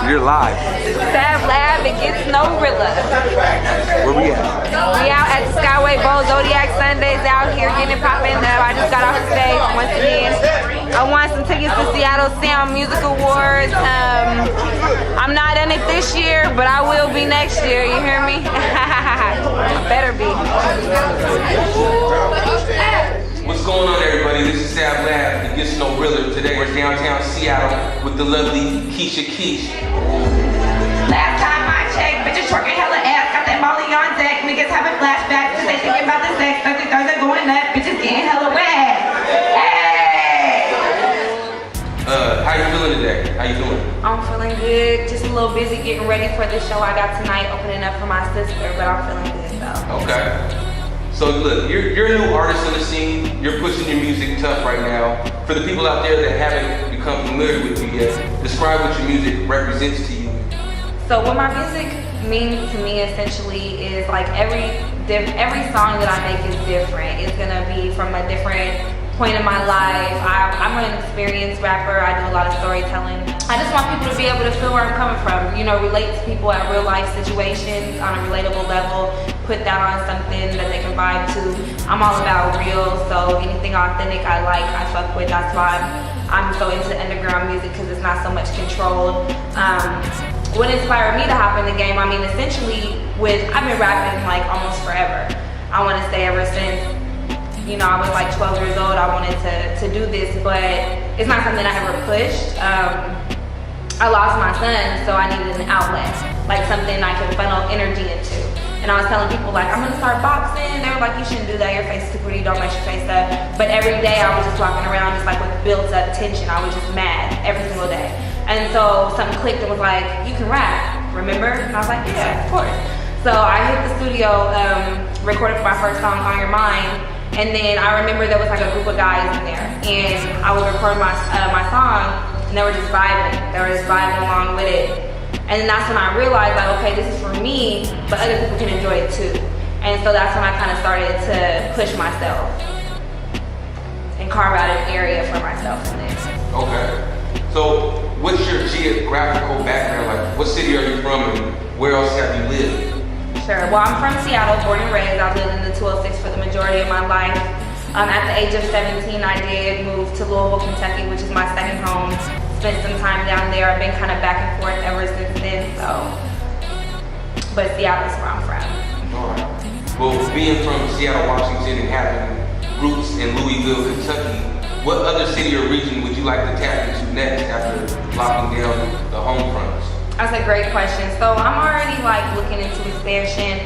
You're live. SavLav, it gets no realer. Where we at? We out at the Skyway Bowl Zodiac Sundays out here getting it popping up. I just got off the stage once again. I won some tickets to Seattle Sound Music Awards. I'm not in it this year, but I will be next year. You hear me? Better be. What's going on, everybody? This is SavLav. It gets no realer. Today we're downtown Seattle with the lovely Keshia Keesh. Last time I checked, bitches twerking hella ass, got that molly on deck. Niggas having flashbacks cause they thinking about the sex. Thursday going up, bitches getting hella wet. Hey! How you feeling today? How you doing? I'm feeling good. Just a little busy getting ready for the show I got tonight, opening up for my sister, but I'm feeling good though. Okay. So look, you're a new artist on the scene. You're pushing your music tough right now. For the people out there that haven't become familiar with you yet, describe what your music represents to you. So what my music means to me essentially is like every song that I make is different. It's gonna be from a different point in my life. I'm an experienced rapper. I do a lot of storytelling. I just want people to be able to feel where I'm coming from. You know, relate to people at real life situations on a relatable level. Put that on something that they can vibe to. I'm all about real, so anything authentic I like, I fuck with. That's why I'm so into underground music, because it's not so much controlled. What inspired me to hop in the game, I mean, essentially, I've been rapping like almost forever. I want to say ever since, you know, I was like 12 years old, I wanted to do this, but it's not something I ever pushed. I lost my son, so I needed an outlet, like something I could funnel energy into. And I was telling people like, I'm gonna start boxing. They were like, you shouldn't do that, your face is too pretty, don't mess your face up. But every day I was just walking around just like with built up tension. I was just mad every single day. And so something clicked and was like, you can rap, remember? And I was like, yeah, of course. So I hit the studio, recorded my first song, On Your Mind. And then I remember there was like a group of guys in there. And I was recording my song, and they were just vibing. They were just vibing along with it. And then that's when I realized, like, okay, this is for me, but other people can enjoy it too. And so that's when I kind of started to push myself and carve out an area for myself in this. Okay. So what's your geographical background? Like, what city are you from and where else have you lived? Sure. Well, I'm from Seattle, born and raised. I've lived in the 206 for the majority of my life. At the age of 17, I did move to Louisville, Kentucky, which is my second home. Spent some time down there. I've been kind of back and forth ever since then, so. But Seattle's where I'm from. All right. Well, being from Seattle, Washington, and having roots in Louisville, Kentucky, what other city or region would you like to tap into next after locking down the home fronts? That's a great question. So I'm already like looking into expansion.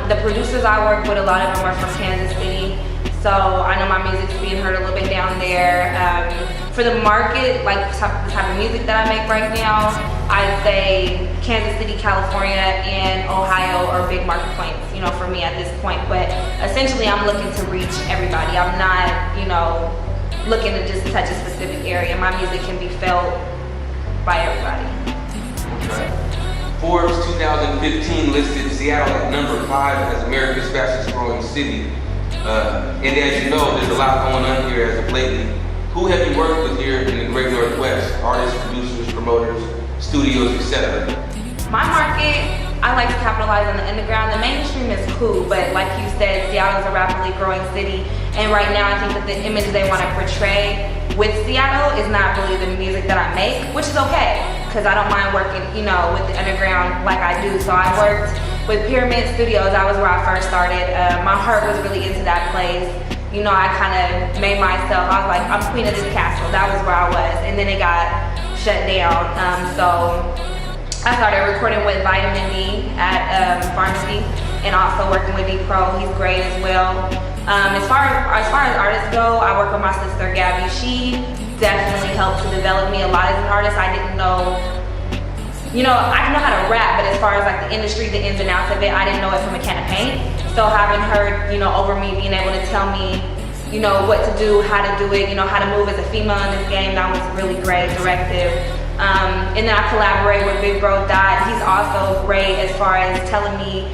The producers I work with, a lot of them are from Kansas City. So I know my music's being heard a little bit down there. For the market, like the type of music that I make right now, I'd say Kansas City, California, and Ohio are big market points, you know, for me at this point. But essentially I'm looking to reach everybody. I'm not, you know, looking to just touch a specific area. My music can be felt by everybody. Okay. Forbes 2015 listed Seattle at #5 as America's fastest growing city. And as you know, there's a lot going on here as of lately. Who have you worked with here in the Great Northwest? Artists, producers, promoters, studios, etc. My market, I like to capitalize on the underground. The mainstream is cool, but like you said, Seattle is a rapidly growing city. And right now I think that the image they want to portray with Seattle is not really the music that I make, which is okay, because I don't mind working, you know, with the underground like I do. So I worked with Pyramid Studios. That was where I first started. My heart was really into that place. You know, I kind of made myself, I was like, I'm queen of this castle. That was where I was. And then it got shut down. So I started recording with Vitamin D at Pharmacy, and also working with D-Pro. He's great as well. As far as artists go, I work with my sister Gabby. She definitely helped to develop me a lot as an artist. I didn't know, you know, I know how to rap, but as far as like the industry, the ins and outs of it, I didn't know it from a can of paint. So having her, you know, over me, being able to tell me, you know, what to do, how to do it, you know, how to move as a female in this game, that was really great, directive. And then I collaborate with Big Bro Dot. He's also great as far as telling me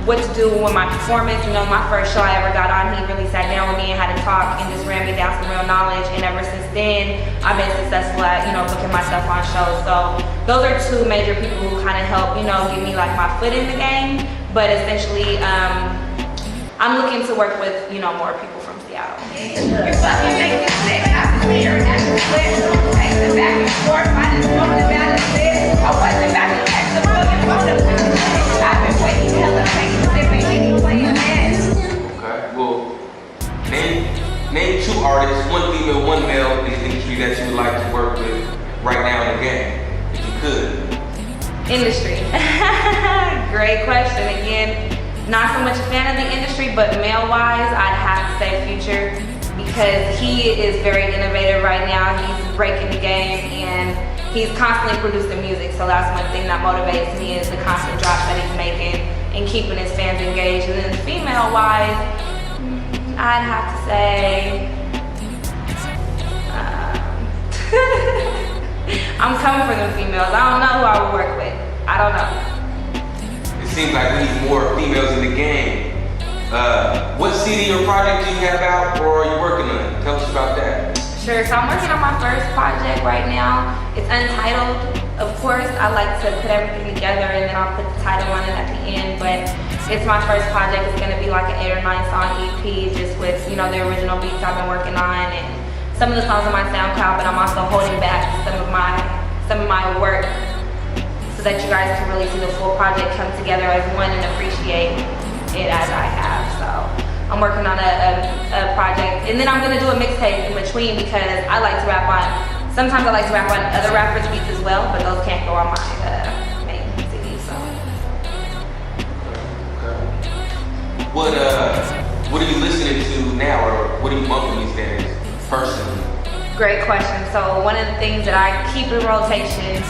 what to do with my performance. You know, my first show I ever got on, he really sat down with me and had a talk and just ran me down some real knowledge. And ever since then, I've been successful at, you know, booking myself on shows. So those are two major people who kind of help, you know, give me like my foot in the game. But essentially, I'm looking to work with, you know, more people from Seattle. You fucking make this shit happen here and that's the flip. Pacing back and forth, I just wanted about this. I wasn't about to catch the fucking phone up with the shit. I've been waiting hella taking sipping any playing this. Okay, well, name two artists, one female, one male in the industry that you would like to work with right now in the game, if you could. Industry. Great question. Again, not so much a fan of the industry, but male-wise, I'd have to say Future, because he is very innovative right now. He's breaking the game and he's constantly producing music. So that's one thing that motivates me, is the constant drops that he's making and keeping his fans engaged. And then female-wise, I'd have to say, I'm coming for them females. I don't know who I would work with. I don't know. It seems like we need more females in the game. What CD or project do you have out or are you working on? Tell us about that. Sure, so I'm working on my first project right now. It's untitled. Of course, I like to put everything together and then I'll put the title on it at the end, but it's my first project. It's gonna be like an 8 or 9 song EP, just with, you know, the original beats I've been working on and some of the songs on my SoundCloud, but I'm also holding back some of my work so that you guys can really see the full project come together as one and appreciate it as I have. So I'm working on a project, and then I'm gonna do a mixtape in between, because I like to rap on, sometimes I like to rap on other rappers' beats as well, but those can't go on my main CD, so. Okay. What are you listening to now, or what are you bumping these days, personally? Great question. So one of the things that I keep in rotation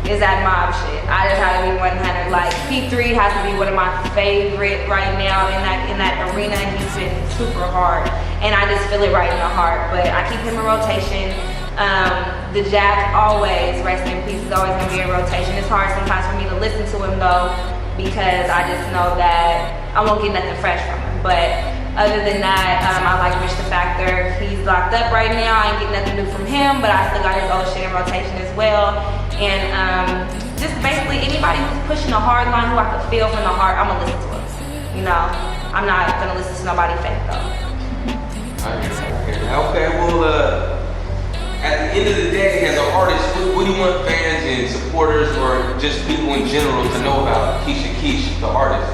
is that mob shit. I just had to be 100. Like P3 has to be one of my favorite right now in that arena. He's been super hard, and I just feel it right in the heart. But I keep him in rotation. The Jack, always, rest in peace, is always gonna be in rotation. It's hard sometimes for me to listen to him though, because I just know that I won't get nothing fresh from him. But other than that, I like Rich the Factor. He's locked up right now. I ain't getting nothing new from him, but I still got his old shit in rotation as well. And just basically anybody who's pushing a hard line, who I could feel from the heart, I'm gonna listen to him. You know, I'm not gonna listen to nobody fake though. Okay, well, at the end of the day, as an artist, what do you want fans and supporters, or just people in general, to know about Keshia Keesh, the artist?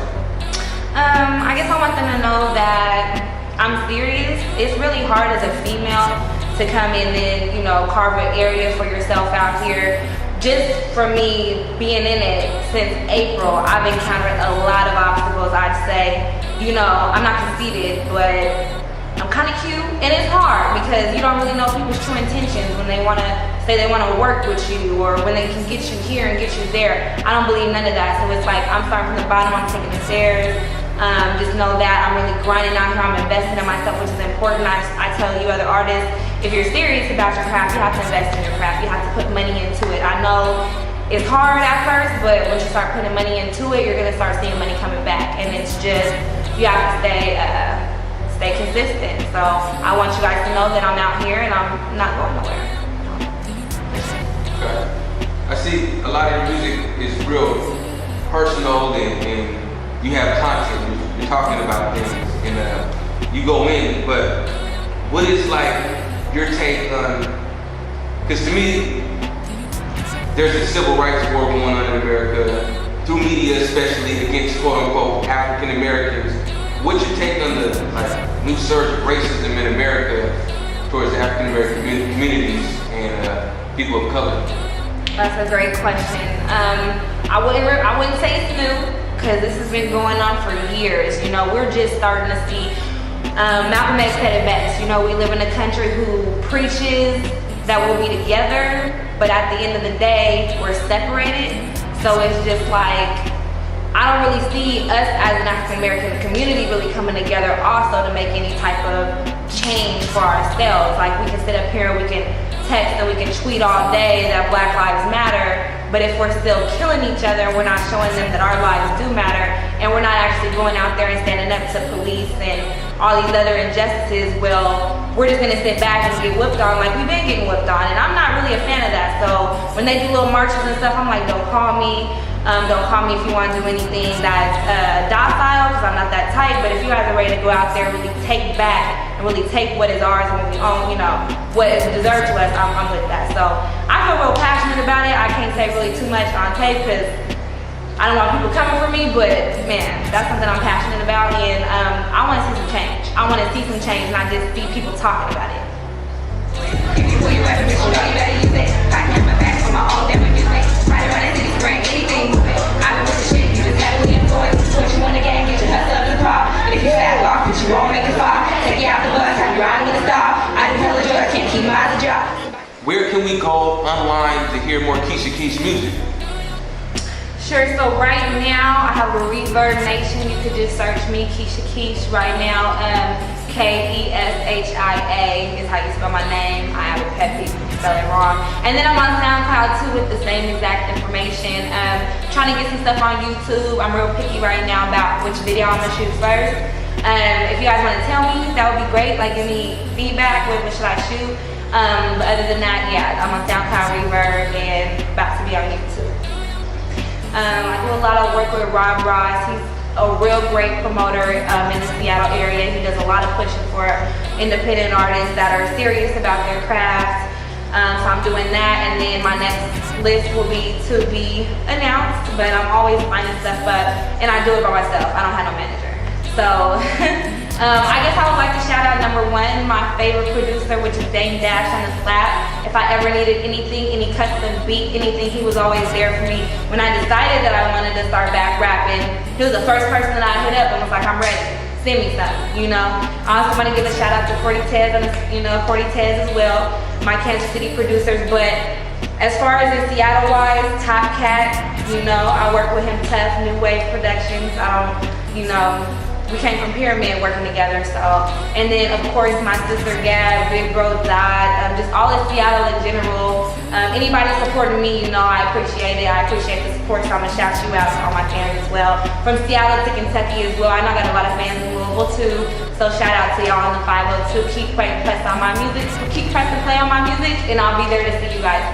I guess I want them to know that I'm serious. It's really hard as a female to come in and, you know, carve an area for yourself out here. Just for me being in it since April, I've encountered a lot of obstacles, I'd say. You know, I'm not conceited, but I'm kind of cute, and it's hard because you don't really know people's true intentions when they want to say they want to work with you, or when they can get you here and get you there. I don't believe none of that, so it's like I'm starting from the bottom, I'm taking the stairs. Just know that I'm really grinding out here, I'm investing in myself, which is important. I tell you other artists, if you're serious about your craft, you have to invest in your craft, you have to put money into it. I know it's hard at first, but once you start putting money into it, you're gonna start seeing money coming back, and it's just, you have to stay consistent. So I want you guys to know that I'm out here and I'm not going nowhere. Okay. I see a lot of your music is real personal, and you have content. You're talking about things, and you go in. But what is like your take on? Because to me, there's a civil rights war going on in America through media, especially against quote unquote African Americans. What's your take on the new surge of racism in America towards African American communities and people of color? That's a great question. I wouldn't say it's new, because this has been going on for years. You know, we're just starting to see. Malcolm X said it best. You know, we live in a country who preaches that we'll be together, but at the end of the day, we're separated. So it's just like, I don't really see us as an African American community really coming together also to make any type of change for ourselves. Like, we can sit up here and we can text and we can tweet all day that Black Lives Matter, But if we're still killing each other, we're not showing them that our lives do matter, and we're not actually going out there and standing up to police and all these other injustices, well, we're just gonna sit back and get whipped on like we've been getting whipped on. And I'm not really a fan of that. So when they do little marches and stuff, I'm like, don't call me. Don't call me if you want to do anything that's docile, because I'm not that type. But if you guys are ready to go out there and really take back and really take what is ours and what we own, you know, what is deserved to us, I'm with that. So I feel real passionate about it. I can't say really too much on tape because I don't want people coming for me, but man, that's something I'm passionate about, and I want to see some change. I want to see some change, not just see people talking about it. Where can we go online to hear more Keshia Keesh music? Sure, so right now I have a Reverb Nation. You could just search me, Keshia Keesh, right now. Keshia is how you spell my name. I have a pet peeve if you spell it wrong. And then I'm on SoundCloud too with the same exact information. Trying to get some stuff on YouTube. I'm real picky right now about which video I'm gonna shoot first. If you guys want to tell me, that would be great. Like, give me feedback. What should I shoot? But other than that, yeah, I'm on SoundCloud, Reverb, and about to be on YouTube. I do a lot of work with Rob Ross. He's a real great promoter in the Seattle area. He does a lot of pushing for independent artists that are serious about their craft. So I'm doing that, and then my next list will be to be announced, but I'm always finding stuff up, and I do it by myself. I don't have no manager. So I guess I would like to shout out number one, my favorite producer, which is Dame Dash on the Slap. If I ever needed anything, any custom beat, anything, he was always there for me. When I decided that I wanted to start back rapping, he was the first person that I hit up and was like, I'm ready, send me something, you know. I also want to give a shout out to Cortez, Cortez as well, my Kansas City producers. But as far as in Seattle-wise, Top Cat, you know, I work with him tough, New Wave Productions. You know, we came from Pyramid working together, so. And then of course my sister Gab, Big Bro Dot, just all of Seattle in general. Anybody supporting me, you know, I appreciate it. I appreciate the support, so I'm gonna shout you out to all my fans as well. From Seattle to Kentucky as well. I know I got a lot of fans in Louisville too, so shout out to y'all in the 502. Keep pressing play on my music, keep pressing play on my music, and I'll be there to see you guys.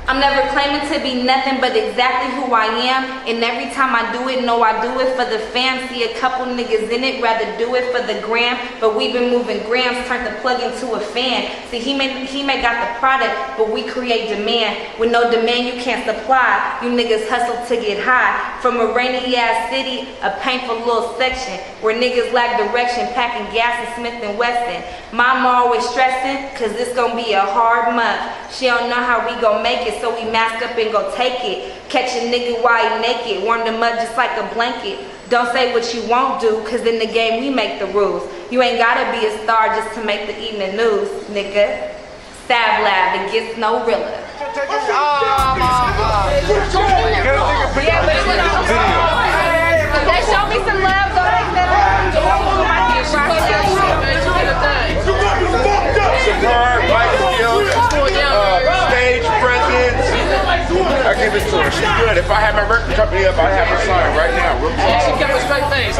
I'm never claiming to be nothing but exactly who I am, and every time I do it, know I do it for the fam. See a couple niggas in it, rather do it for the gram, but we've been moving grams, turned the plug into a fan. See, he may got the product, but we create demand. With no demand, you can't supply. You niggas hustle to get high. From a rainy ass city, a painful little section, where niggas lack direction, packing gas and Smith & Wesson. Mama always stressing, cause this gonna be a hard month. She don't know how we gon' make it, so we mask up and go take it. Catch a nigga while he naked, warm the mud just like a blanket. Don't say what you won't do, cause in the game we make the rules. You ain't gotta be a star just to make the evening news, nigga. SavLav, it gets no realer. They show me some love, though. They said Superb, life skills, stage presence. I give it to her. She's good. If I had my record company up, I'd have her sign right now. Real talk. She kept a straight face.